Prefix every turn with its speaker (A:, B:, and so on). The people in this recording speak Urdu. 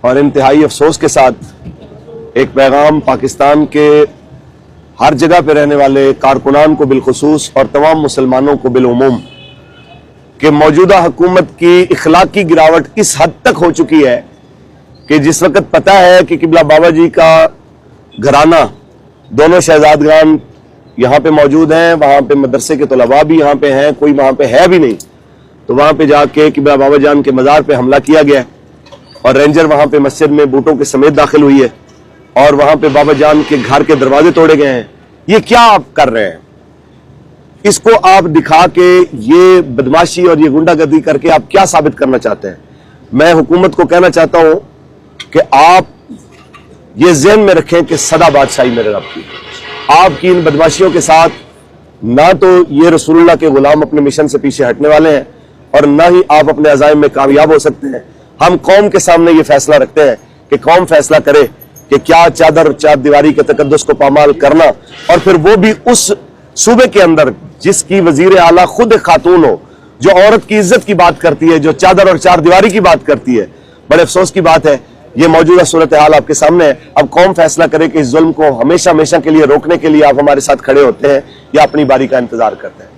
A: اور انتہائی افسوس کے ساتھ ایک پیغام پاکستان کے ہر جگہ پہ رہنے والے کارکنان کو بالخصوص اور تمام مسلمانوں کو بالعموم کہ موجودہ حکومت کی اخلاقی گراوٹ اس حد تک ہو چکی ہے کہ جس وقت پتہ ہے کہ قبلہ بابا جی کا گھرانہ دونوں شہزادگان یہاں پہ موجود ہیں، وہاں پہ مدرسے کے طلباء بھی یہاں پہ ہیں، کوئی وہاں پہ ہے بھی نہیں، تو وہاں پہ جا کے قبلہ بابا جان کے مزار پہ حملہ کیا گیا اور رینجر وہاں پہ مسجد میں بوٹوں کے سمیت داخل ہوئی ہے اور وہاں پہ بابا جان کے گھر کے دروازے توڑے گئے ہیں۔ یہ کیا آپ کر رہے ہیں؟ اس کو آپ دکھا کے یہ بدماشی اور یہ گنڈا گردی کر کے آپ کیا ثابت کرنا چاہتے ہیں؟ میں حکومت کو کہنا چاہتا ہوں کہ آپ یہ ذہن میں رکھیں کہ سدا بادشاہی میرے رب کی، آپ کی ان بدماشیوں کے ساتھ نہ تو یہ رسول اللہ کے غلام اپنے مشن سے پیچھے ہٹنے والے ہیں اور نہ ہی آپ اپنے عزائم میں کامیاب ہو سکتے ہیں۔ ہم قوم کے سامنے یہ فیصلہ رکھتے ہیں کہ قوم فیصلہ کرے کہ کیا چادر اور چار دیواری کے تقدس کو پامال کرنا، اور پھر وہ بھی اس صوبے کے اندر جس کی وزیر اعلیٰ خود ایک خاتون ہو، جو عورت کی عزت کی بات کرتی ہے، جو چادر اور چار دیواری کی بات کرتی ہے۔ بڑے افسوس کی بات ہے، یہ موجودہ صورتحال آپ کے سامنے ہے۔ اب قوم فیصلہ کرے کہ اس ظلم کو ہمیشہ ہمیشہ کے لیے روکنے کے لیے آپ ہمارے ساتھ کھڑے ہوتے ہیں یا اپنی باری کا انتظار کرتے ہیں۔